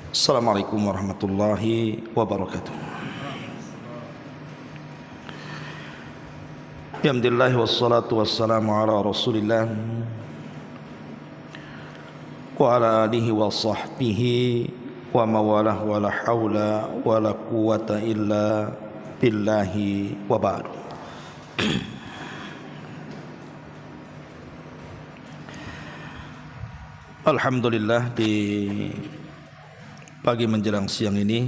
Assalamualaikum warahmatullahi wabarakatuh. Alhamdulillah wassalatu wassalamu ala Rasulillah wa ala alihi wa sahbihi wa mawalah wa la hawla wa la quwata illa billahi wa ba'du. Alhamdulillah, di pagi menjelang siang ini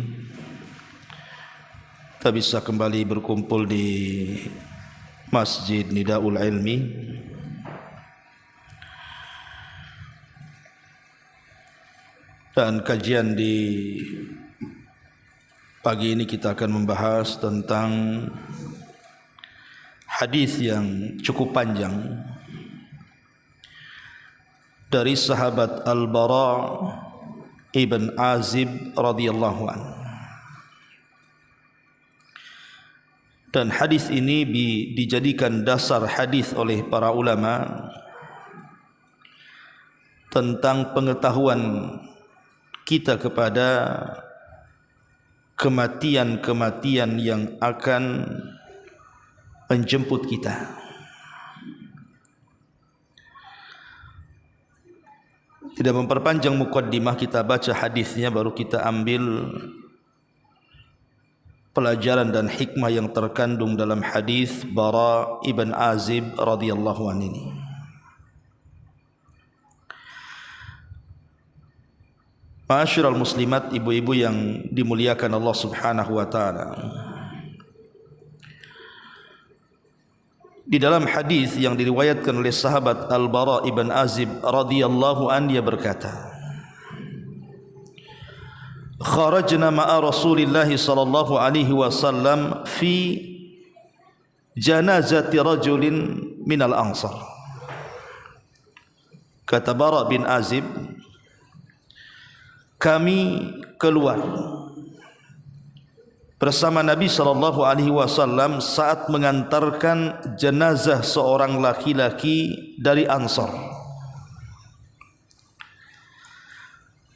kita bisa kembali berkumpul di Masjid Nidaul Ilmi dan kajian di pagi ini kita akan membahas tentang hadis yang cukup panjang dari sahabat Al-Bara Ibn Azib radhiyallahu anhu. Dan hadis ini dijadikan dasar hadis oleh para ulama tentang pengetahuan kita kepada kematian-kematian yang akan menjemput kita. Tidak memperpanjang muqaddimah, kita baca hadisnya baru kita ambil pelajaran dan hikmah yang terkandung dalam hadis Bara ibn Azib radhiyallahu anhu ini. Ma'asyiral muslimat, ibu-ibu yang dimuliakan Allah Subhanahu wa taala. Di dalam hadis yang diriwayatkan oleh sahabat Al-Bara ibn Azib radhiyallahu anhu, dia berkata, kharajna ma'a Rasulillah sallallahu alaihi wasallam fi janazati rajulin minal ansar. Kata Bara bin Azib, kami keluar bersama Nabi sallallahu alaihi wasallam saat mengantarkan jenazah seorang laki-laki dari Ansar.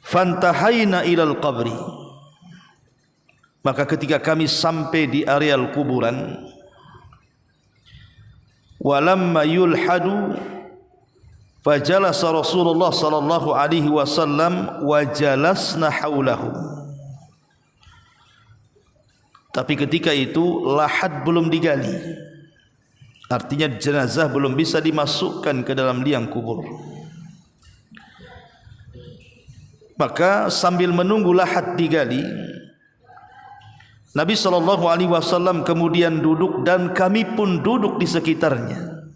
Fantahaina ilal qabri, maka ketika kami sampai di areal kuburan, walamma yulhadu fajalasa Rasulullah sallallahu alaihi wasallam wa jalasna haulahu. Tapi ketika itu lahat belum digali, artinya jenazah belum bisa dimasukkan ke dalam liang kubur. Maka sambil menunggu lahat digali, Nabi SAW kemudian duduk dan kami pun duduk di sekitarnya.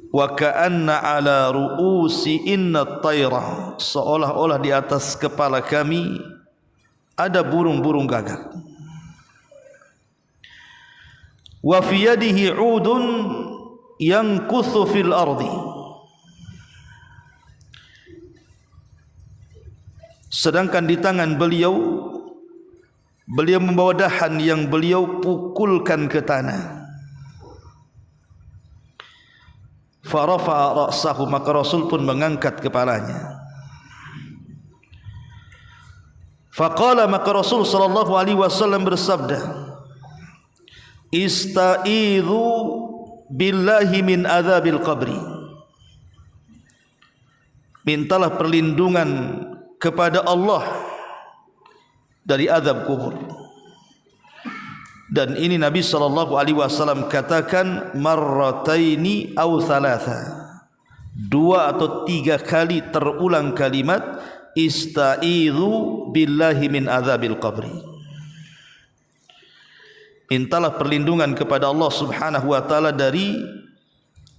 Wa ka'anna ala ru'usi inna tayra, seolah-olah di atas kepala kami ada burung-burung gagak. Wa fi yadihi 'udun yankuthu fil ardi, sedangkan di tangan beliau membawa dahan yang beliau pukulkan ke tanah. Farafa'a ra'sahu, maka Rasul pun mengangkat kepalanya. Faqala, maka Rasul sallallahu alaihi wasallam bersabda, ista'idhu billahi min adzabil qabri, mintalah perlindungan kepada Allah dari azab kubur. Dan ini Nabi sallallahu alaihi wasallam katakan marrataini aw thalatha, 2 atau 3 kali terulang kalimat ista'idhu billahi min adzabil qabri, mintalah perlindungan kepada Allah Subhanahu wa taala dari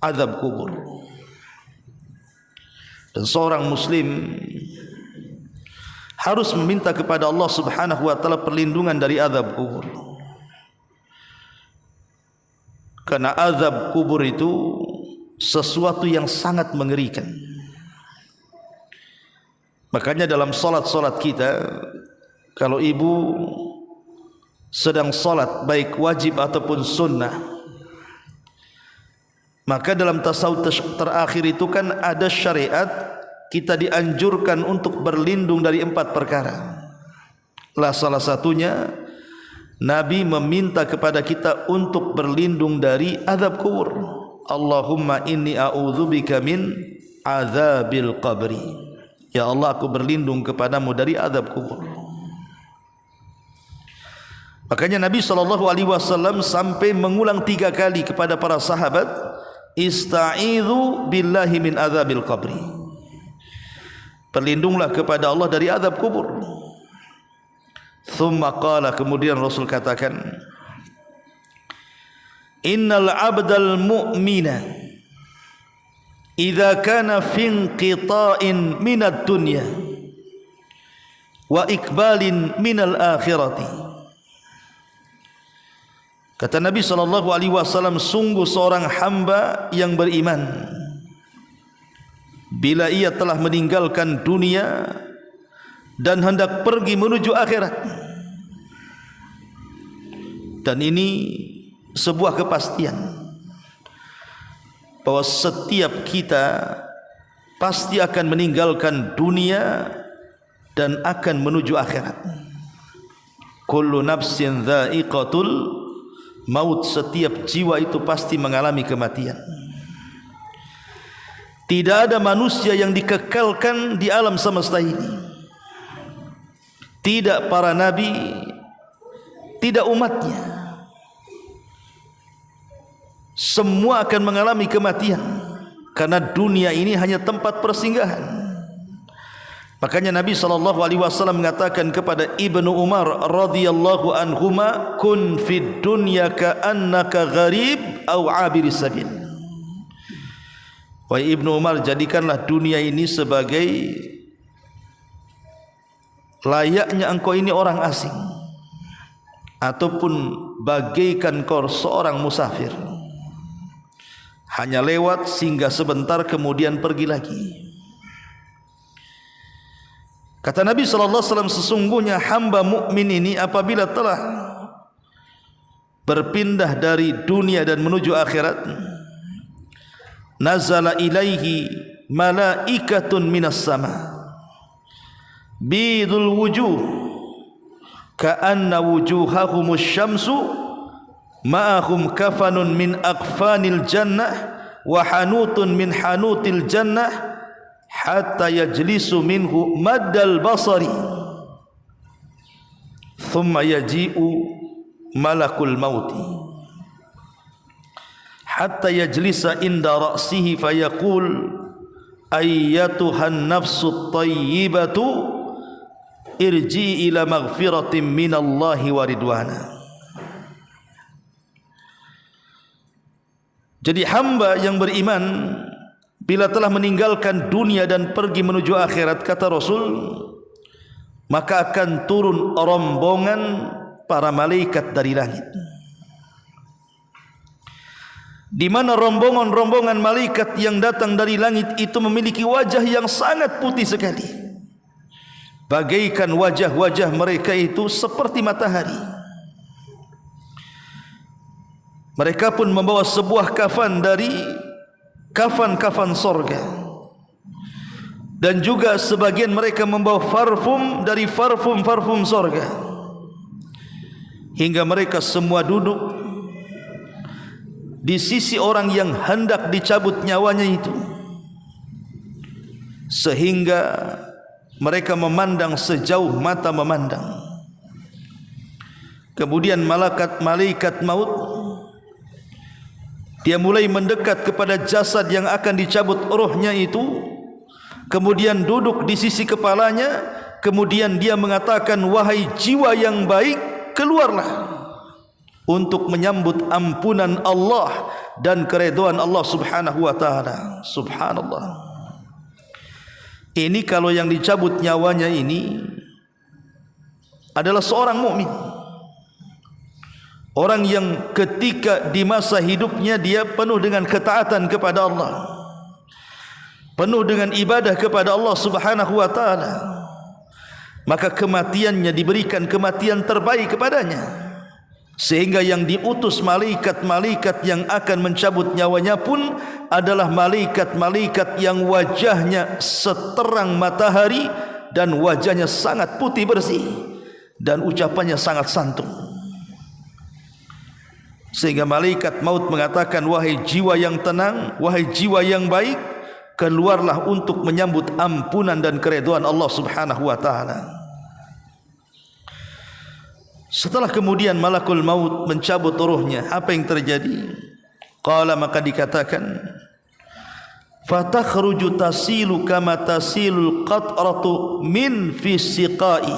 azab kubur. Dan seorang muslim harus meminta kepada Allah Subhanahu wa taala perlindungan dari azab kubur, karena azab kubur itu sesuatu yang sangat mengerikan. Makanya dalam solat-solat kita, kalau ibu sedang solat baik wajib ataupun sunnah, maka dalam tasawuf terakhir itu kan ada syariat kita dianjurkan untuk berlindung dari 4 perkara. Salah satunya Nabi meminta kepada kita untuk berlindung dari azab kubur. Allahumma inni a'udzubika min azabil qabri. Ya Allah, aku berlindung kepadamu dari azab kubur. Makanya Nabi SAW sampai mengulang 3 kali kepada para sahabat, ista'idzu billahi min azabil qabri. Berlindunglah kepada Allah dari azab kubur. Thumma qala, kemudian Rasul katakan, innal abdal mu'mina idza kana fi inqita'in minad dunya wa ikbalin minal akhirati. Kata Nabi SAW, sungguh seorang hamba yang beriman, bila ia telah meninggalkan dunia dan hendak pergi menuju akhirat. Dan ini sebuah kepastian bahwa setiap kita pasti akan meninggalkan dunia dan akan menuju akhirat. Kullu nafsin dha'iqatul maut, setiap jiwa itu pasti mengalami kematian. Tidak ada manusia yang dikekalkan di alam semesta ini. Tidak para nabi, tidak umatnya. Semua akan mengalami kematian, karena dunia ini hanya tempat persinggahan. Makanya Nabi SAW mengatakan kepada Ibnu Umar radhiyallahu anhuma, kun fid dunya ka'annaka gharib aw abiris sabil. Wahai Ibnu Umar, jadikanlah dunia ini sebagai layaknya engkau ini orang asing, ataupun bagaikan kau seorang musafir, hanya lewat singgah sebentar kemudian pergi lagi. Kata Nabi SAW, sesungguhnya hamba mukmin ini apabila telah berpindah dari dunia dan menuju akhirat, nazala ilaihi malaikatun minas sama bidul wujuh ka'anna wujuhahumus syamsu ma'ahum kafanun min akfanil jannah wa hanutun min hanutil jannah hatta yajlisu minhu maddal basari thumma yaji'u malakul mauti hatta yajlisa inda ra'sihi fayaqul ayyatuhan nafsut tayyibatu irji ila maghfiratin minallahi wa ridwana. Jadi hamba yang beriman bila telah meninggalkan dunia dan pergi menuju akhirat, kata Rasul, maka akan turun rombongan para malaikat dari langit, di mana rombongan malaikat yang datang dari langit itu memiliki wajah yang sangat putih sekali, bagaikan wajah-wajah mereka itu seperti matahari. Mereka pun membawa sebuah kafan dari kafan-kafan sorga, dan juga sebagian mereka membawa parfum dari parfum-parfum sorga, hingga mereka semua duduk di sisi orang yang hendak dicabut nyawanya itu, sehingga mereka memandang sejauh mata memandang. Kemudian malaikat maut, dia mulai mendekat kepada jasad yang akan dicabut rohnya itu, kemudian duduk di sisi kepalanya, kemudian dia mengatakan, wahai jiwa yang baik, keluarlah untuk menyambut ampunan Allah dan keridhaan Allah Subhanahu wa taala. Subhanallah. Ini kalau yang dicabut nyawanya ini adalah seorang mukmin, orang yang ketika di masa hidupnya dia penuh dengan ketaatan kepada Allah, penuh dengan ibadah kepada Allah Subhanahu wa taala, maka kematiannya diberikan kematian terbaik kepadanya. sehingga yang diutus malaikat-malaikat yang akan mencabut nyawanya pun adalah malaikat-malaikat yang wajahnya seterang matahari dan wajahnya sangat putih bersih dan ucapannya sangat santun. Sehingga malaikat maut mengatakan, wahai jiwa yang tenang, wahai jiwa yang baik, keluarlah untuk menyambut ampunan dan keridhaan Allah Subhanahu wa taala. Setelah kemudian malakul maut mencabut ruhnya, apa yang terjadi? Qala, maka dikatakan, fatakhruju tasilu kama tasilul qatratu min fi siqai,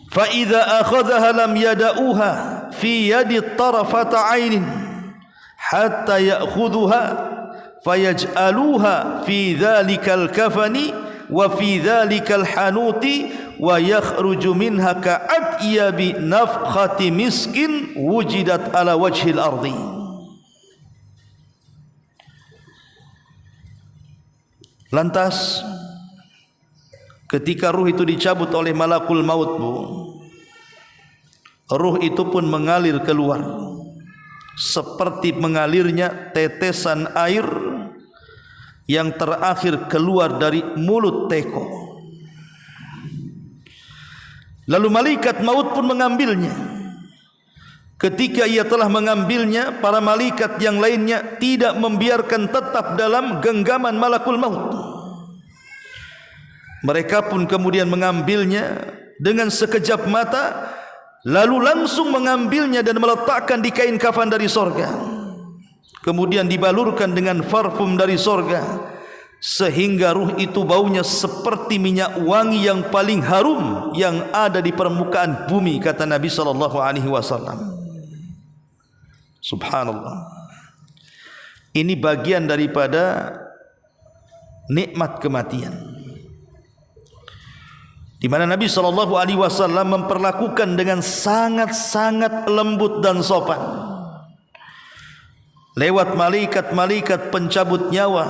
fa idza akhadhaha lam yada'uha fi yadi tarafata 'ainin hatta ya'khudhuha fayaj'aluha fi dhalikal kafani wa fi dhalikal hanuti wa yakhruju minha ka'atyabi nafkhati miskin wujidat ala wajhil ardi. Lantas ketika ruh itu dicabut oleh malakul maut, ruh itu pun mengalir keluar seperti mengalirnya tetesan air yang terakhir keluar dari mulut teko. Lalu malaikat maut pun mengambilnya. Ketika ia telah mengambilnya, para malaikat yang lainnya tidak membiarkan tetap dalam genggaman malakul maut. Mereka pun kemudian mengambilnya dengan sekejap mata, lalu langsung mengambilnya dan meletakkan di kain kafan dari sorga. Kemudian dibalurkan dengan parfum dari sorga, sehingga ruh itu baunya seperti minyak wangi yang paling harum yang ada di permukaan bumi, kata Nabi sallallahu alaihi wasallam. Subhanallah. Ini bagian daripada nikmat kematian, di mana Nabi sallallahu alaihi wasallam memperlakukan dengan sangat-sangat lembut dan sopan lewat malaikat-malaikat pencabut nyawa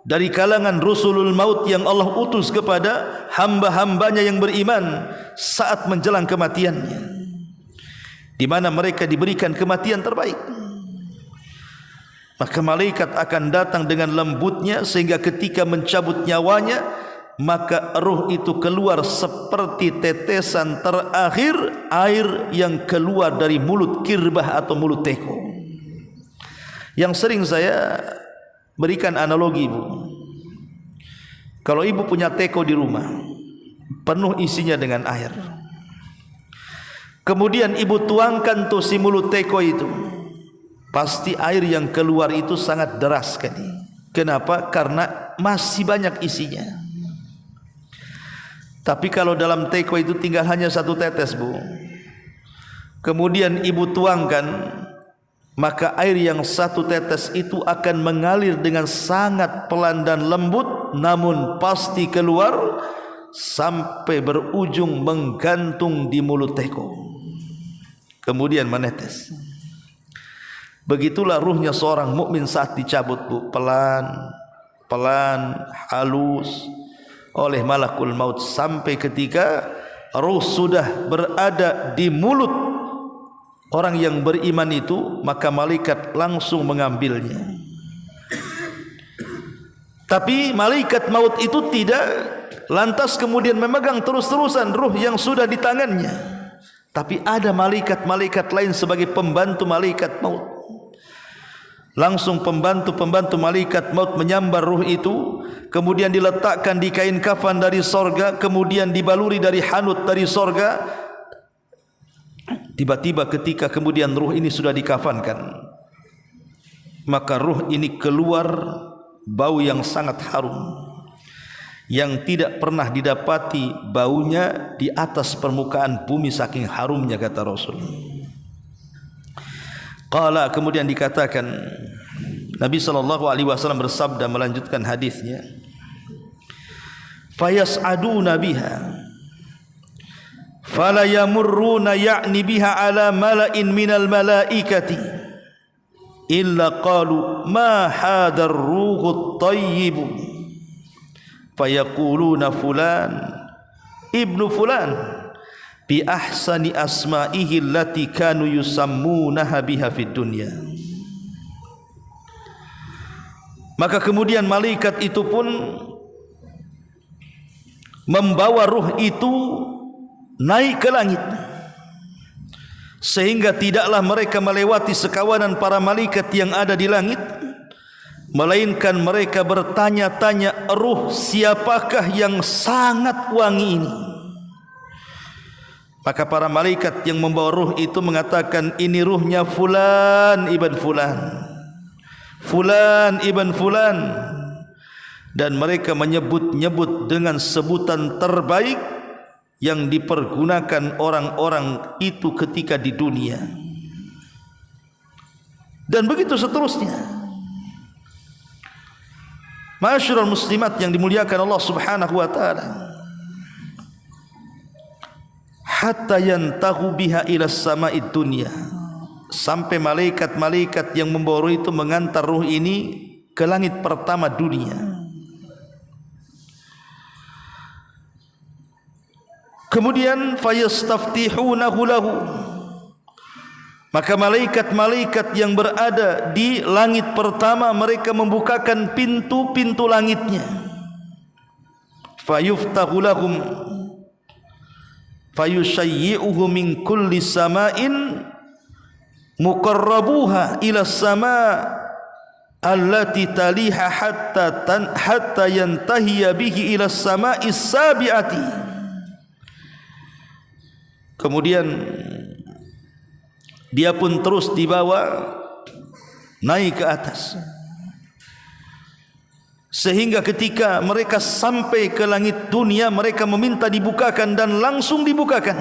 dari kalangan Rasulul Maut yang Allah utus kepada hamba-hambanya yang beriman saat menjelang kematiannya, di mana mereka diberikan kematian terbaik. Maka malaikat akan datang dengan lembutnya sehingga ketika mencabut nyawanya, maka ruh itu keluar seperti tetesan terakhir air yang keluar dari mulut kirbah atau mulut teko. Yang sering saya berikan analogi, ibu. Kalau ibu punya teko di rumah, penuh isinya dengan air. Kemudian ibu tuangkan tuh si mulut teko itu, pasti air yang keluar itu sangat deras sekali. Kenapa? Karena masih banyak isinya. Tapi kalau dalam teko itu tinggal hanya satu tetes, bu, kemudian ibu tuangkan, maka air yang satu tetes itu akan mengalir dengan sangat pelan dan lembut, namun pasti keluar sampai berujung menggantung di mulut teko, kemudian menetes. Begitulah ruhnya seorang mukmin saat dicabut, bu, pelan, pelan, halus oleh malakul maut, sampai ketika ruh sudah berada di mulut orang yang beriman itu, maka malaikat langsung mengambilnya. Tapi malaikat maut itu tidak lantas kemudian memegang terus-terusan ruh yang sudah di tangannya, tapi ada malaikat-malaikat lain sebagai pembantu malaikat maut. Langsung pembantu-pembantu malaikat maut menyambar ruh itu, kemudian diletakkan di kain kafan dari sorga, kemudian dibaluri dari hanut dari sorga. Tiba-tiba ketika kemudian ruh ini sudah dikafankan, maka ruh ini keluar bau yang sangat harum, yang tidak pernah didapati baunya di atas permukaan bumi, saking harumnya, kata Rasul. Qala, kemudian dikatakan, Nabi SAW bersabda melanjutkan hadisnya, fayas'aduna biha fala yamurruna ya'ni biha ala mala'in minal malaikati illa qalu ma hadar ruhut tayyibu fayaquluna fulan ibnu fulan bi ahsani asma'ihi allati kanu yusammunaha biha fid dunya. Maka kemudian malaikat itu pun membawa ruh itu naik ke langit, sehingga tidaklah mereka melewati sekawanan para malaikat yang ada di langit, melainkan mereka bertanya-tanya, ruh siapakah yang sangat wangi ini? Maka para malaikat yang membawa ruh itu mengatakan, ini ruhnya fulan ibn fulan, fulan ibn fulan. Dan mereka menyebut-nyebut dengan sebutan terbaik yang dipergunakan orang-orang itu ketika di dunia. Dan begitu seterusnya. Ma'asyiral muslimat yang dimuliakan Allah Subhanahu wa taala. Hatta yantahu biha ila sama'id dunya. Sampai malaikat-malaikat yang membawa ruh itu mengantar ruh ini ke langit pertama dunia. Kemudian fayastaftihunahu lahu. Maka malaikat-malaikat yang berada di langit pertama mereka membukakan pintu-pintu langitnya. Fayuftahu lahum fayushayyi'uhu min kulli sama'in muqarrabuha ila sama' allati taliha hatta yantahiya bihi ila sama'is sabi'ati. Kemudian dia pun terus dibawa naik ke atas, sehingga ketika mereka sampai ke langit dunia mereka meminta dibukakan dan langsung dibukakan.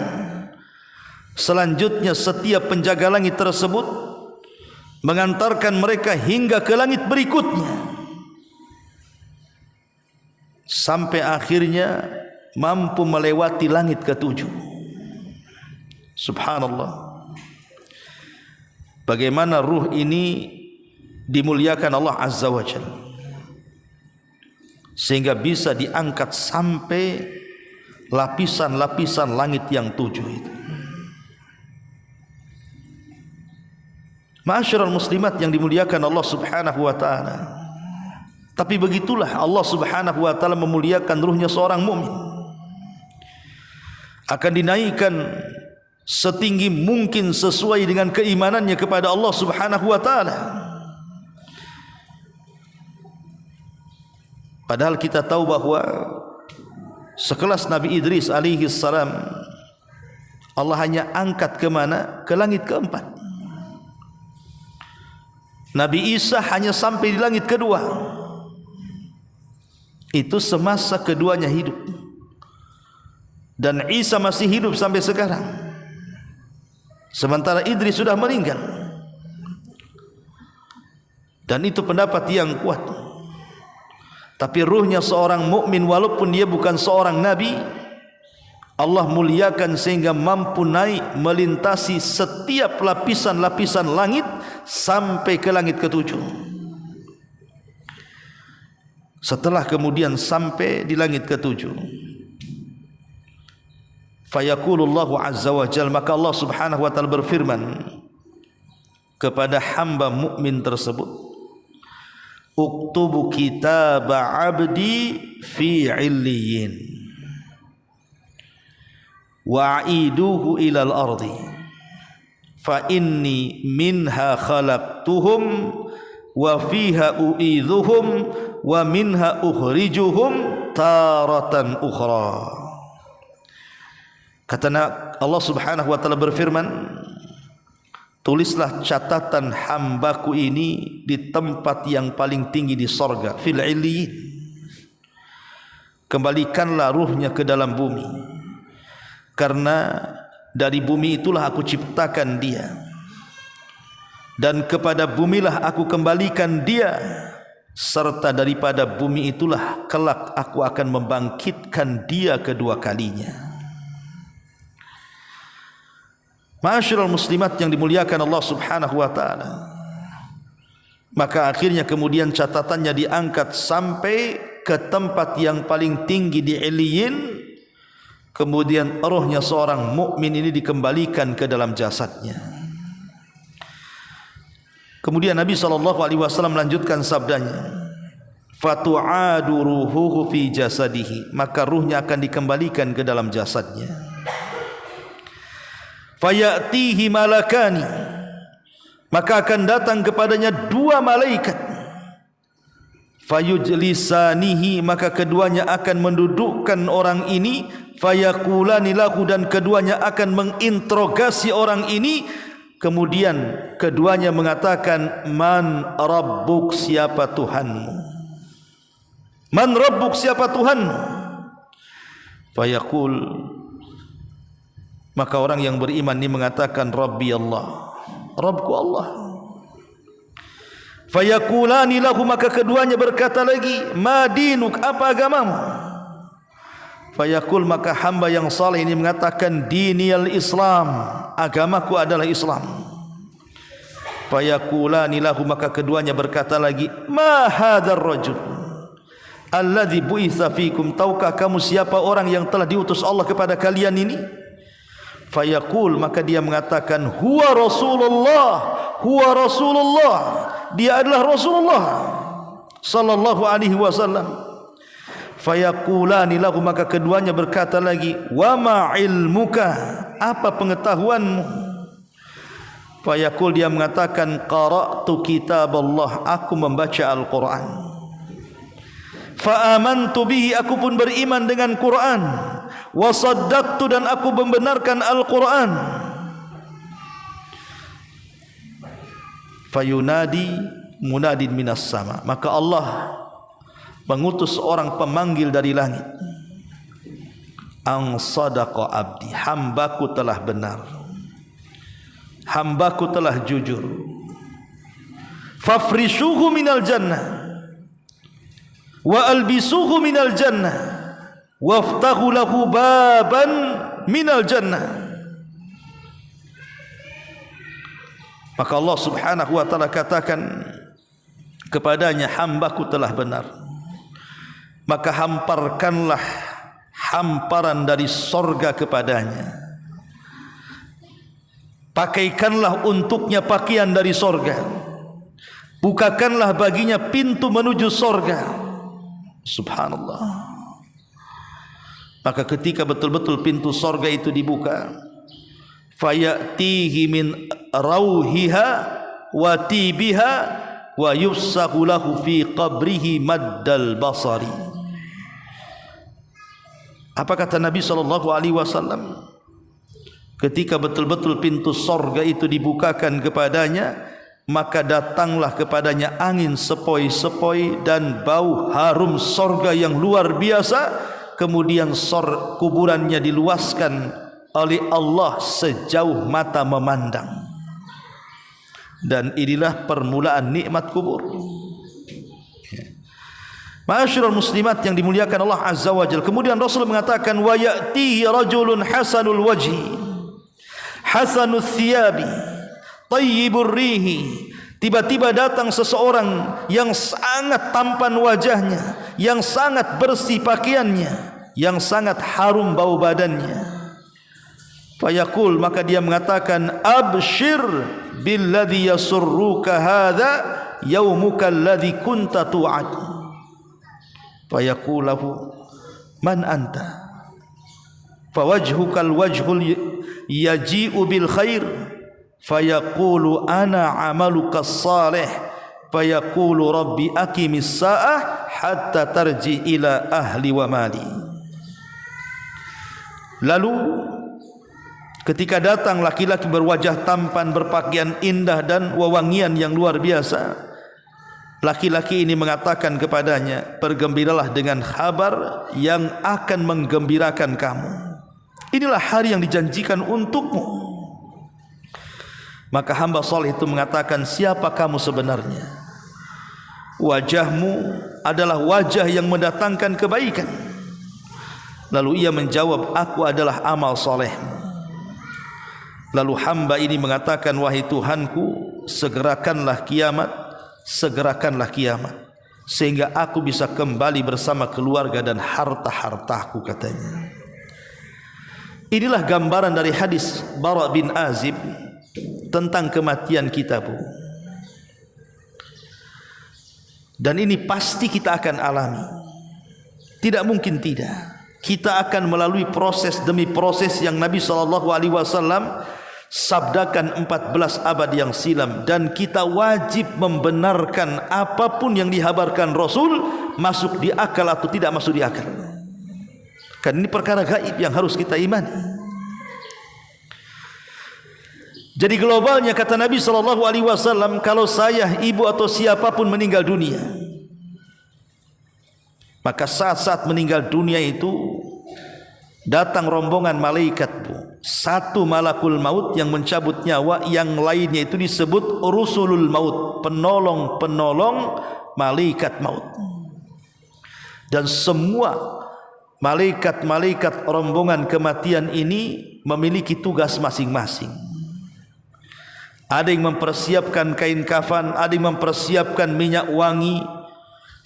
Selanjutnya setiap penjaga langit tersebut mengantarkan mereka hingga ke langit berikutnya, sampai akhirnya mampu melewati langit ketujuh. Subhanallah. Bagaimana ruh ini dimuliakan Allah Azza wa Jalla, sehingga bisa diangkat sampai lapisan-lapisan langit yang 7 itu. Ma'asyiral muslimat yang dimuliakan Allah Subhanahu wa taala. Tapi begitulah Allah Subhanahu wa taala memuliakan ruhnya seorang mukmin. Akan dinaikkan setinggi mungkin sesuai dengan keimanannya kepada Allah Subhanahu wa taala. Padahal kita tahu bahwa sekelas Nabi Idris alaihi salam Allah hanya angkat ke mana? Ke langit keempat. Nabi Isa hanya sampai di langit kedua. Itu semasa keduanya hidup. Dan Isa masih hidup sampai sekarang. Sementara Idris sudah meninggal. Dan itu pendapat yang kuat. Tapi ruhnya seorang mukmin walaupun dia bukan seorang nabi, Allah muliakan sehingga mampu naik melintasi setiap lapisan-lapisan langit sampai ke langit ketujuh. Setelah kemudian sampai di langit ketujuh, fayaqulullahu azza wa jalla, maka Allah Subhanahu wa taala berfirman kepada hamba mukmin tersebut, uktubu kitab abdi fi illiyin wa'iduhu ilal ardi fa inni minha khalaqtuhum wa fiha u'idhuhum wa minha ukhrijuhum taratan ukhra. Kata Allah Subhanahu wa taala berfirman, tulislah catatan hambaku ini di tempat yang paling tinggi di sorga, fil illiyin. Kembalikanlah ruhnya ke dalam bumi, karena dari bumi itulah aku ciptakan dia, dan kepada bumilah aku kembalikan dia, serta daripada bumi itulah kelak aku akan membangkitkan dia kedua kalinya. Ma'asyiral muslimat yang dimuliakan Allah Subhanahu wa taala. Maka akhirnya kemudian catatannya diangkat sampai ke tempat yang paling tinggi di Iliyin. kemudian rohnya seorang mukmin ini dikembalikan ke dalam jasadnya. Kemudian Nabi SAW melanjutkan sabdanya, fatu'adu ruhuhu fi jasadihi, maka ruhnya akan dikembalikan ke dalam jasadnya. Fayatihi malakani, maka akan datang kepadanya dua malaikat. Fayujlisanihi, maka keduanya akan mendudukkan orang ini. Fayaqulani lahu, dan keduanya akan menginterogasi orang ini. Kemudian keduanya mengatakan, man rabbuk, siapa Tuhanmu? Man rabbuk, siapa Tuhanmu? Fayaqul, maka orang yang beriman ini mengatakan, Rabbi Allah, Rabbku Allah. Fayaqulani lahu, maka keduanya berkata lagi, ma dinuk, apa agamamu? Fayaqul, maka hamba yang saleh ini mengatakan, diniyal Islam, agamaku adalah Islam. Fayaqulani lahu, maka keduanya berkata lagi, ma hadzal rajul alladzi bu'itsa fikum, tahukah kamu siapa orang yang telah diutus Allah kepada kalian ini? Fayaqul, maka dia mengatakan, huwa Rasulullah, huwa Rasulullah, dia adalah Rasulullah sallallahu alaihi wasallam. Fayaqulani lahu, maka keduanya berkata lagi, wa ma ilmuka, apa pengetahuanmu? Fayaqul, dia mengatakan, qara'tu kitab Allah, aku membaca Al-Quran. Fa amantu bihi, aku pun beriman dengan Quran. Wa saddaqtu, dan aku membenarkan Al-Quran. Fayunadi munadin minas sama, maka Allah mengutus orang pemanggil dari langit, ang sadaqa abdi, hambaku telah benar, hambaku telah jujur. Fafrishuhu minal jannah wa albisuhu minal jannah waftahu lahu baban minal jannah. Maka Allah subhanahu wa ta'ala katakan kepadanya, hambaku telah benar, maka hamparkanlah hamparan dari sorga kepadanya, pakaikanlah untuknya pakaian dari sorga, bukakanlah baginya pintu menuju sorga. Subhanallah. Maka ketika betul-betul pintu sorga itu dibuka, fayatihi min rauhiha wa tibiha wa yufsahu lahu fi qabrihi maddal basari. Apa kata Nabi SAW? Ketika betul-betul pintu sorga itu dibukakan kepadanya, maka datanglah kepadanya angin sepoi-sepoi dan bau harum sorga yang luar biasa. Kemudian kuburannya diluaskan oleh Allah sejauh mata memandang. Dan inilah permulaan nikmat kubur. Ma'asyiral muslimat yang dimuliakan Allah Azza wa Jalla. Kemudian Rasul mengatakan, wa ya'tihi rajulun hasanul wajhi, hasanul thiyabi, tayyibur rihi. Tiba-tiba datang seseorang yang sangat tampan wajahnya, yang sangat bersih pakaiannya, yang sangat harum bau badannya. Fayaqul, maka dia mengatakan, abshir billadhi yasurruka hadha yaumuka alladhi kunta tu'ad. Fayaqulahu, man anta? Fawajhuka alwajhul yaji'u bil khair. Fayaqulu, ana amaluka salih. Fayaqulu, rabbi aqimis sa'ah hatta tarji ila ahli wa mali. Lalu ketika datang laki-laki berwajah tampan, berpakaian indah dan wewangian yang luar biasa, laki-laki ini mengatakan kepadanya, bergembiralah dengan kabar yang akan menggembirakan kamu. Inilah hari yang dijanjikan untukmu. Maka hamba saleh itu mengatakan, siapa kamu sebenarnya? Wajahmu adalah wajah yang mendatangkan kebaikan. Lalu ia menjawab, aku adalah amal salehmu. Lalu hamba ini mengatakan, wahai Tuhanku, segerakanlah kiamat, segerakanlah kiamat, sehingga aku bisa kembali bersama keluarga dan harta-hartaku, katanya. Inilah gambaran dari hadis Bara bin Azib tentang kematian kita, Bu. Dan ini pasti kita akan alami. Tidak mungkin tidak. Kita akan melalui proses demi proses yang Nabi SAW sabdakan 14 abad yang silam, dan kita wajib membenarkan apapun yang dihabarkan Rasul, masuk di akal atau tidak masuk di akal. Kan ini perkara gaib yang harus kita imani. Jadi globalnya kata Nabi SAW, kalau saya, ibu atau siapapun meninggal dunia, maka saat-saat meninggal dunia itu datang rombongan malaikat, Bu. Satu malakul maut yang mencabut nyawa, yang lainnya itu disebut rusulul maut, penolong-penolong malaikat maut. Dan semua malaikat-malaikat rombongan kematian ini memiliki tugas masing-masing. Ada yang mempersiapkan kain kafan, ada yang mempersiapkan minyak wangi,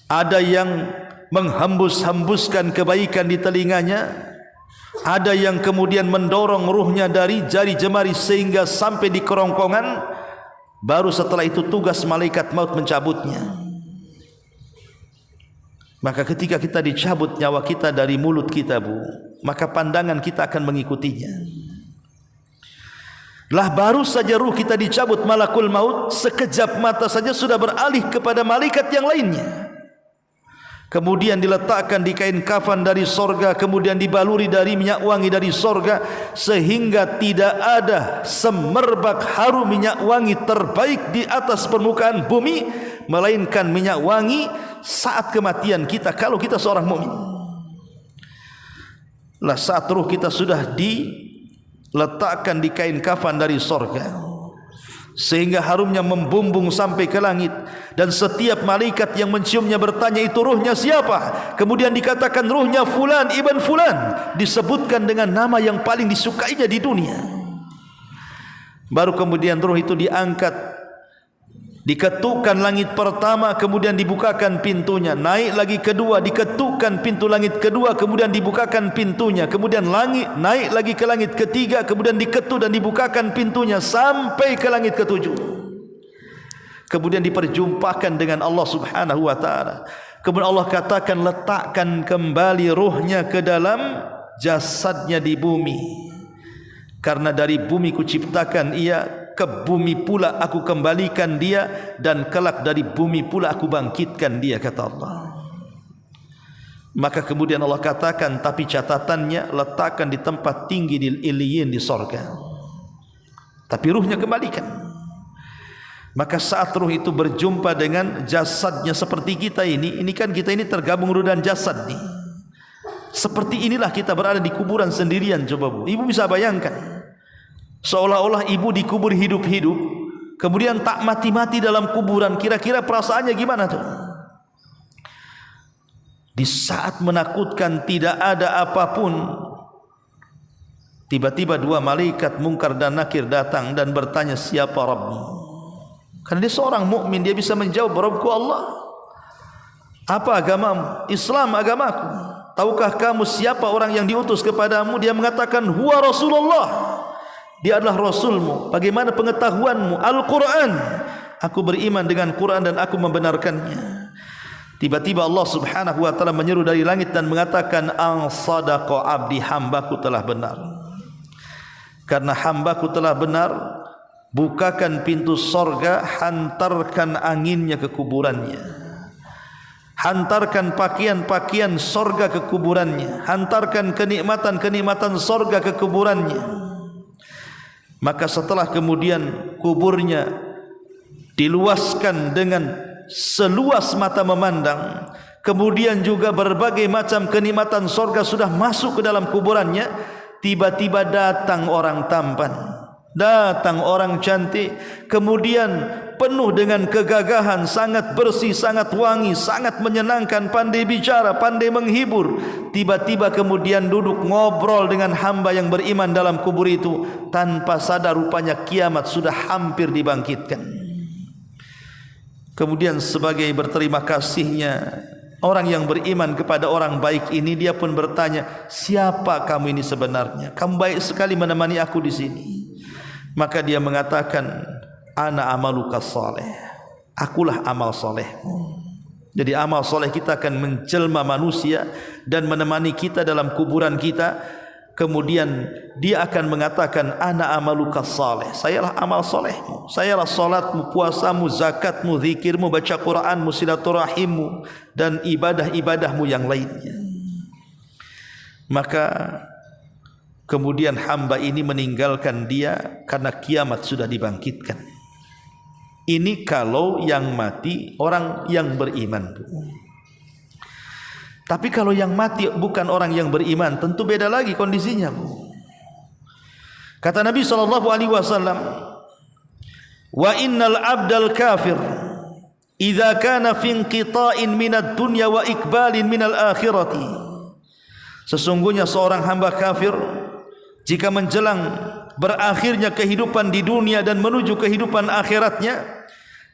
ada yang menghembus-hembuskan kebaikan di telinganya, ada yang kemudian mendorong ruhnya dari jari jemari sehingga sampai di kerongkongan. Baru setelah itu tugas malaikat maut mencabutnya. Maka ketika kita dicabut nyawa kita dari mulut kita, Bu, maka pandangan kita akan mengikutinya. Lah baru saja ruh kita dicabut malakul maut, sekejap mata saja sudah beralih kepada malaikat yang lainnya. Kemudian diletakkan di kain kafan dari sorga, kemudian dibaluri dari minyak wangi dari sorga, sehingga tidak ada semerbak harum minyak wangi terbaik di atas permukaan bumi melainkan minyak wangi saat kematian kita, kalau kita seorang mukmin. Lah saat ruh kita sudah diletakkan di kain kafan dari sorga, sehingga harumnya membumbung sampai ke langit, dan setiap malaikat yang menciumnya bertanya, itu ruhnya siapa? Kemudian dikatakan ruhnya fulan ibn fulan, disebutkan dengan nama yang paling disukainya di dunia. Baru kemudian ruh itu diangkat, diketukkan langit pertama, kemudian dibukakan pintunya, naik lagi kedua, diketukkan pintu langit kedua, kemudian dibukakan pintunya, kemudian langit naik lagi ke langit ketiga, kemudian diketuk dan dibukakan pintunya sampai ke langit ketujuh. Kemudian diperjumpakan dengan Allah Subhanahu wa taala. Kemudian Allah katakan, letakkan kembali ruhnya ke dalam jasadnya di bumi, karena dari bumi kuciptakan ia, ke bumi pula aku kembalikan dia, dan kelak dari bumi pula aku bangkitkan dia, kata Allah. Maka kemudian Allah katakan, tapi catatannya letakkan di tempat tinggi di Iliyin di sorga, tapi ruhnya kembalikan. Maka saat ruh itu berjumpa dengan jasadnya seperti kita ini kan kita ini tergabung ruh dan jasad nih. Seperti inilah kita berada di kuburan sendirian. Coba, Bu, ibu bisa bayangkan, seolah-olah ibu dikubur hidup-hidup, kemudian tak mati-mati dalam kuburan. Kira-kira perasaannya gimana tuh? Di saat menakutkan, tidak ada apapun, tiba-tiba dua malaikat Munkar dan Nakir datang dan bertanya, siapa Rabbmu? Karena dia seorang mukmin, dia bisa menjawab, Rabbku Allah. Apa agamamu? Islam agamaku. Tahukah kamu siapa orang yang diutus kepadamu? Dia mengatakan, huwa Rasulullah, dia adalah Rasulmu. Bagaimana pengetahuanmu? Al-Quran, aku beriman dengan Quran dan aku membenarkannya. Tiba-tiba Allah Subhanahu wa ta'ala menyeru dari langit dan mengatakan, an sadaqa abdi, hambaku telah benar. Karena hambaku telah benar, bukakan pintu sorga, hantarkan anginnya ke kuburannya, hantarkan pakaian-pakaian sorga ke kuburannya, hantarkan kenikmatan-kenikmatan sorga ke kuburannya. Maka setelah kemudian kuburnya diluaskan dengan seluas mata memandang, kemudian juga berbagai macam kenikmatan sorga sudah masuk ke dalam kuburannya, tiba-tiba datang orang tampan, datang orang cantik, kemudian penuh dengan kegagahan, sangat bersih, sangat wangi, sangat menyenangkan, pandai bicara, pandai menghibur. Tiba-tiba kemudian duduk ngobrol dengan hamba yang beriman dalam kubur itu, tanpa sadar rupanya kiamat sudah hampir dibangkitkan. Kemudian sebagai berterima kasihnya, Orang yang beriman kepada orang baik ini, dia pun bertanya, siapa kamu ini sebenarnya? Kamu baik sekali menemani aku di sini. Maka dia mengatakan, ana amaluka saleh, akulah amal solehmu. Jadi amal soleh kita akan menjelma manusia dan menemani kita dalam kuburan kita. Kemudian dia akan mengatakan, ana amaluka saleh, sayalah amal solehmu, sayalah solatmu, puasamu, zakatmu, zikirmu, baca Quranmu, silaturahimmu, dan ibadah-ibadahmu yang lainnya. Maka kemudian hamba ini meninggalkan dia karena kiamat sudah dibangkitkan. Ini kalau yang mati orang yang beriman. Tapi kalau yang mati bukan orang yang beriman, tentu beda lagi kondisinya, Bu. Kata Nabi SAW, wa innal abdal kafir idza kana fi inqita'in minad dunya wa ikbalin minal akhirati. Sesungguhnya seorang hamba kafir jika menjelang berakhirnya kehidupan di dunia dan menuju kehidupan akhiratnya,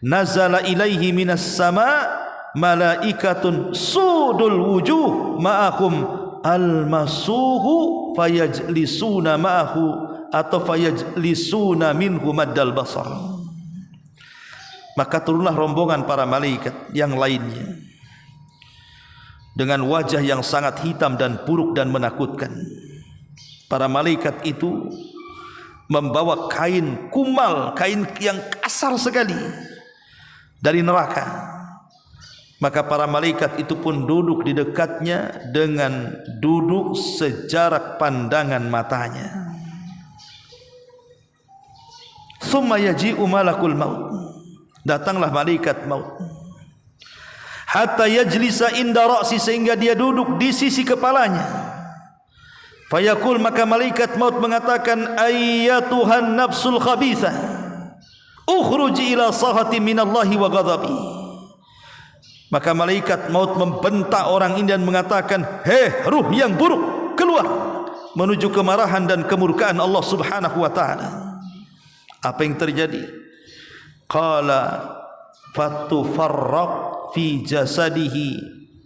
nazala ilaihi minas sama' malaikatun sudul wujuh ma'ahum almasuhu fayajlisuna ma'ahu atau fayajlisuna minhu maddal basar. Maka turunlah rombongan para malaikat yang lainnya dengan wajah yang sangat hitam dan buruk dan menakutkan. Para malaikat itu membawa kain kumal, kain yang kasar sekali dari neraka. Maka para malaikat itu pun duduk di dekatnya dengan duduk sejarak pandangan matanya. Tsumma yaji'u malakul maut, datanglah malaikat maut, hatta yajlisa inda ra'si, sehingga dia duduk di sisi kepalanya. Fayaqul, maka malaikat maut mengatakan, ayyatuhan nafsul khabithah ukhruji ila sahati minallahi wa ghadabi. Maka malaikat maut membentak orang ini dan mengatakan, hei ruh yang buruk, keluar menuju kemarahan dan kemurkaan Allah Subhanahu wa taala. Apa yang terjadi? Qala fatufarraq fi jasadihi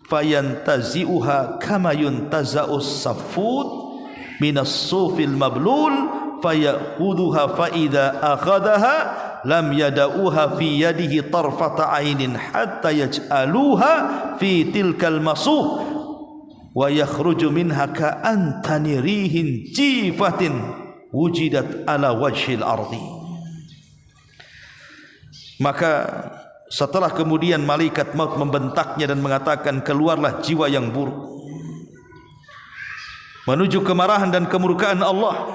fayantazi'uha kama yuntaza'us safud minas sufil mablul fayakhudhuha fa idza akhadhaha lam yada'uha fi yadihi tarfata ainin hatta yaj'aluha fi tilkal masuh wa yakhruju minha ka'antani rihin jifatin wujidat ala wajhil ardi. Maka setelah kemudian malaikat maut membentaknya dan mengatakan, keluarlah jiwa yang buruk menuju kemarahan dan kemurkaan Allah,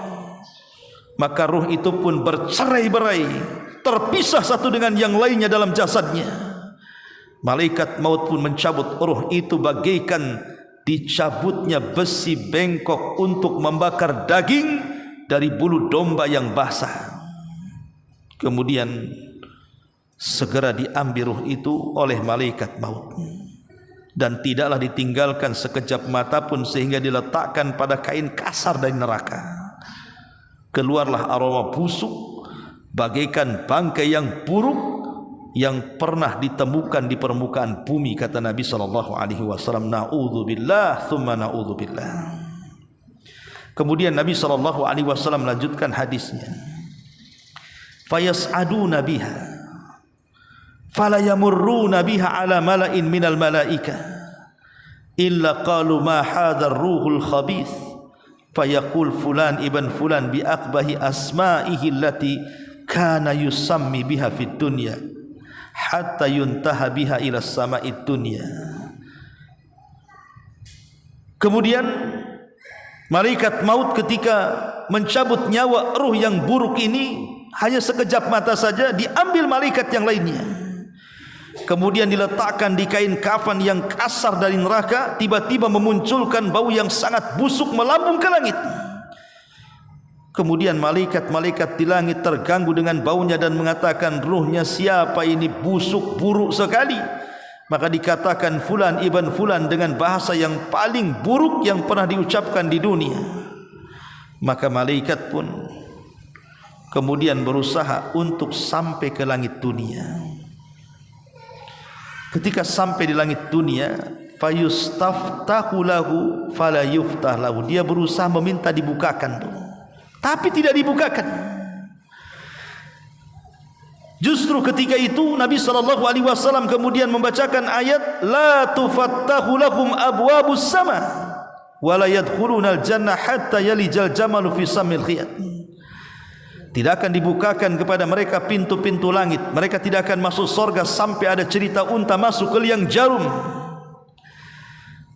maka ruh itu pun bercerai-berai, terpisah satu dengan yang lainnya dalam jasadnya. Malaikat maut pun mencabut ruh itu bagaikan dicabutnya besi bengkok untuk membakar daging dari bulu domba yang basah. Kemudian segera diambil ruh itu oleh malaikat maut dan tidaklah ditinggalkan sekejap mata pun, sehingga diletakkan pada kain kasar dari neraka. Keluarlah aroma busuk bagaikan bangkai yang buruk yang pernah ditemukan di permukaan bumi, kata Nabi SAW. Na'udzubillah thumma na'udzubillah. Kemudian Nabi SAW melanjutkan hadisnya, fayas'aduna biha fala yamurruna biha ala mala'in minal malaika illa qalu ma hadzal ruhul khabith fayaqul fulan ibn fulan bi aqbahi asma'ihi allati kana yusammi biha fid dunya hatta yuntaha biha ila sama'id dunya. Kemudian malaikat maut ketika mencabut nyawa ruh yang buruk ini, hanya sekejap mata saja diambil malaikat yang lainnya, kemudian diletakkan di kain kafan yang kasar dari neraka, tiba-tiba memunculkan bau yang sangat busuk melambung ke langit. Kemudian malaikat-malaikat di langit terganggu dengan baunya dan mengatakan, ruhnya siapa ini, busuk buruk sekali. Maka dikatakan fulan ibn fulan dengan bahasa yang paling buruk yang pernah diucapkan di dunia. Maka malaikat pun kemudian berusaha untuk sampai ke langit dunia. Ketika sampai di langit dunia, fayustaftahu lahu fala yuftah lahu. Dia berusaha meminta dibukakan tuh, tapi tidak dibukakan. Justru ketika itu Nabi SAW kemudian membacakan ayat la tufattahu lahum abwabus sama wa la yadkhulunal jannah hatta yalijal jamalu fi samil khiyat. Tidak akan dibukakan kepada mereka pintu-pintu langit. Mereka tidak akan masuk surga sampai ada cerita unta masuk ke liang jarum.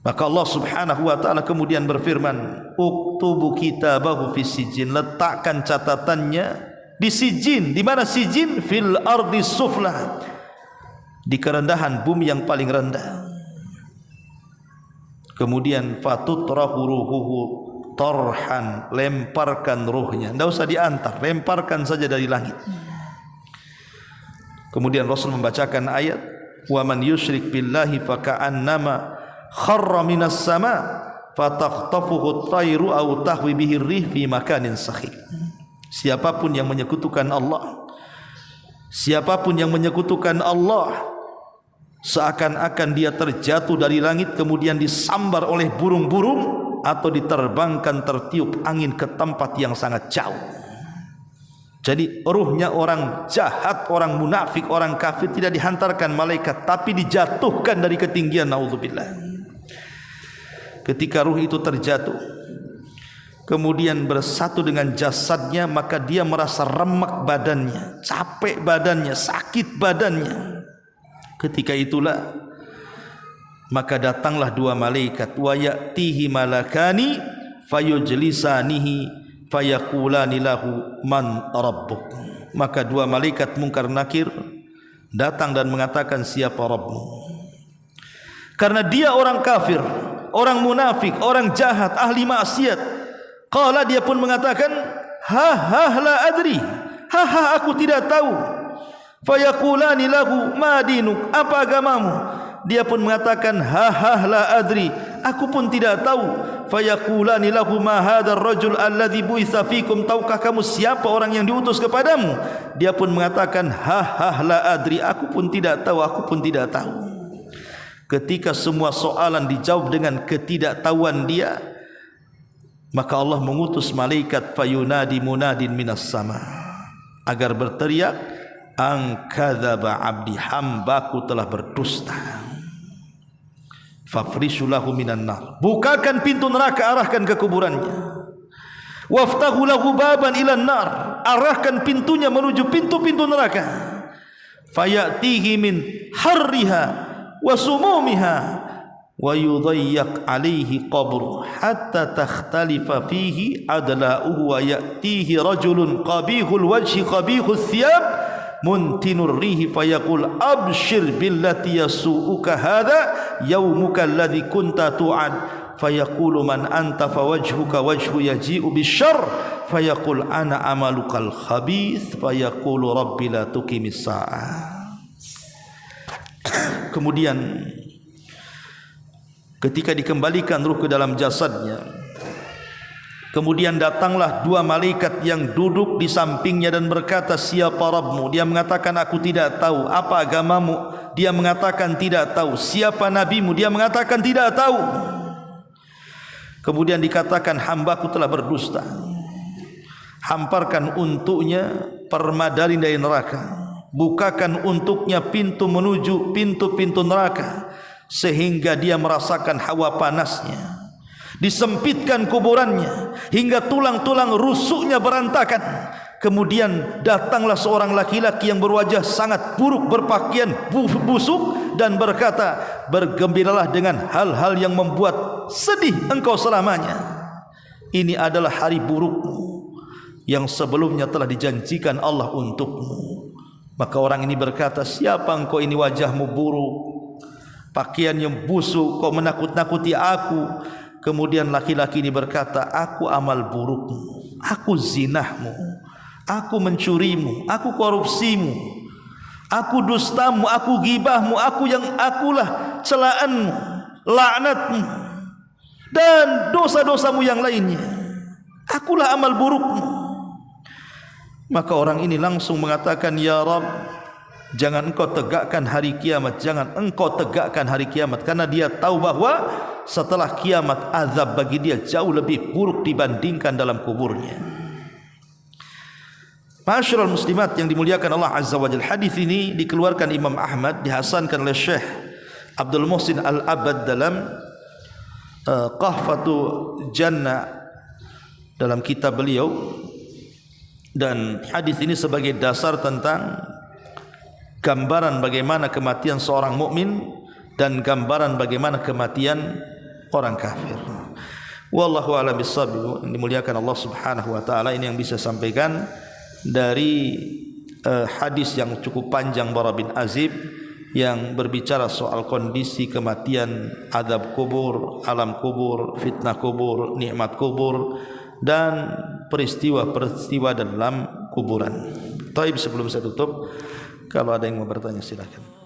Maka Allah Subhanahu wa taala kemudian berfirman, "Uktubu kitabahu fi sijin." Letakkan catatannya di sijin. Di mana sijin? Fil ardi sufla. Di kerendahan bumi yang paling rendah. Kemudian fatutrahu ruhuhu torhan, lemparkan ruhnya. Tidak usah diantar, lemparkan saja dari langit. Kemudian Rasul membacakan ayat, wa man yusyrik billahi faka'annama kharra minas sama fatakhtafuhu at-tayru aw tahwi bihi ar-rih fi makanin sakhik. Siapapun yang menyekutukan Allah, siapapun yang menyekutukan Allah, seakan-akan dia terjatuh dari langit kemudian disambar oleh burung-burung atau diterbangkan tertiup angin ke tempat yang sangat jauh. Jadi ruhnya orang jahat, orang munafik, orang kafir tidak dihantarkan malaikat, tapi dijatuhkan dari ketinggian. Naudzubillah. Ketika ruh itu terjatuh kemudian bersatu dengan jasadnya, maka dia merasa remak badannya, capek badannya, sakit badannya. Ketika itulah maka datanglah dua malaikat, wa ya'tihi malakani fayujlisanihi fayaqulani lahu man rabbuk. Maka dua malaikat Munkar Nakir datang dan mengatakan, siapa Rabbmu? Karena dia orang kafir, orang munafik, orang jahat, ahli maksiat. Qala, dia pun mengatakan, la adri, aku tidak tahu. Fayaqulani lahu ma dinuk, apa agamamu? Dia pun mengatakan, la adri, aku pun tidak tahu. Fayaqulani lahu ma hadzal rajul alladhi bu'itsa fikum, tahukah kamu siapa orang yang diutus kepadamu? Dia pun mengatakan, la adri, aku pun tidak tahu, aku pun tidak tahu. Ketika semua soalan dijawab dengan ketidaktahuan dia, maka Allah mengutus malaikat fayunadi munadin minas sama, agar berteriak, ang kadzaba abdi, hambaku telah berdusta. Fafrishu lahu minan nar, bukakan pintu neraka, arahkan ke kuburannya. Waftahu lahu baban ilan nar, arahkan pintunya menuju pintu-pintu neraka. Fayatihi min harriha wa sumumiha wa yudayyak alaihi qabru hatta takhtalifa fihi adla'uhu wa ya'tihi rajulun qabihul wajhi qabihul thiyab muntinur rihi fayaqul abshir billati yasu'uka hadha yaumuka alladhi kunta tu'ad fayaqulu man anta fawajhuka wajhu yaji'u bisyarr fayaqul ana amalukal khabith fayaqulu rabbi la tuqimis sa'ah. Kemudian ketika dikembalikan ruh ke dalam jasadnya, kemudian datanglah dua malaikat yang duduk di sampingnya dan berkata, siapa Rabbmu? Dia mengatakan, aku tidak tahu. Apa agamamu? Dia mengatakan tidak tahu. Siapa nabimu? Dia mengatakan tidak tahu. Kemudian dikatakan, hambaku telah berdusta. Hamparkan untuknya permadani dari neraka. Bukakan untuknya pintu menuju pintu-pintu neraka, sehingga dia merasakan hawa panasnya. Disempitkan kuburannya hingga tulang-tulang rusuknya berantakan. Kemudian datanglah seorang laki-laki yang berwajah sangat buruk, berpakaian busuk, dan berkata, bergembiralah dengan hal-hal yang membuat sedih engkau selamanya. Ini adalah hari burukmu yang sebelumnya telah dijanjikan Allah untukmu. Maka orang ini berkata, siapa engkau ini, wajahmu buruk, pakaiannya busuk, kau menakut-nakuti aku. Kemudian laki-laki ini berkata, aku amal burukmu, aku zinahmu, aku mencurimu, aku korupsimu, aku dustamu, aku gibahmu, akulah celaanmu, laknatmu, dan dosa-dosamu yang lainnya. Akulah amal burukmu. Maka orang ini langsung mengatakan, ya Rabb, Jangan engkau tegakkan hari kiamat, jangan engkau tegakkan hari kiamat, karena dia tahu bahwa setelah kiamat azab bagi dia jauh lebih buruk dibandingkan dalam kuburnya. Ma'asyiral muslimat yang dimuliakan Allah Azza wa Jalla, hadis ini dikeluarkan Imam Ahmad, dihasankan oleh Syekh Abdul Muhsin Al-Abad dalam Qahfatu Jannah dalam kitab beliau, dan hadis ini sebagai dasar tentang gambaran bagaimana kematian seorang mukmin dan gambaran bagaimana kematian orang kafir. Wallahu a'lam bishawab. Yang dimuliakan Allah Subhanahu wa taala, ini yang bisa sampaikan dari hadis yang cukup panjang Bara bin Azib yang berbicara soal kondisi kematian, azab kubur, alam kubur, fitnah kubur, nikmat kubur, dan peristiwa-peristiwa dalam kuburan. Taib, sebelum saya tutup, kalau ada yang mau bertanya silakan.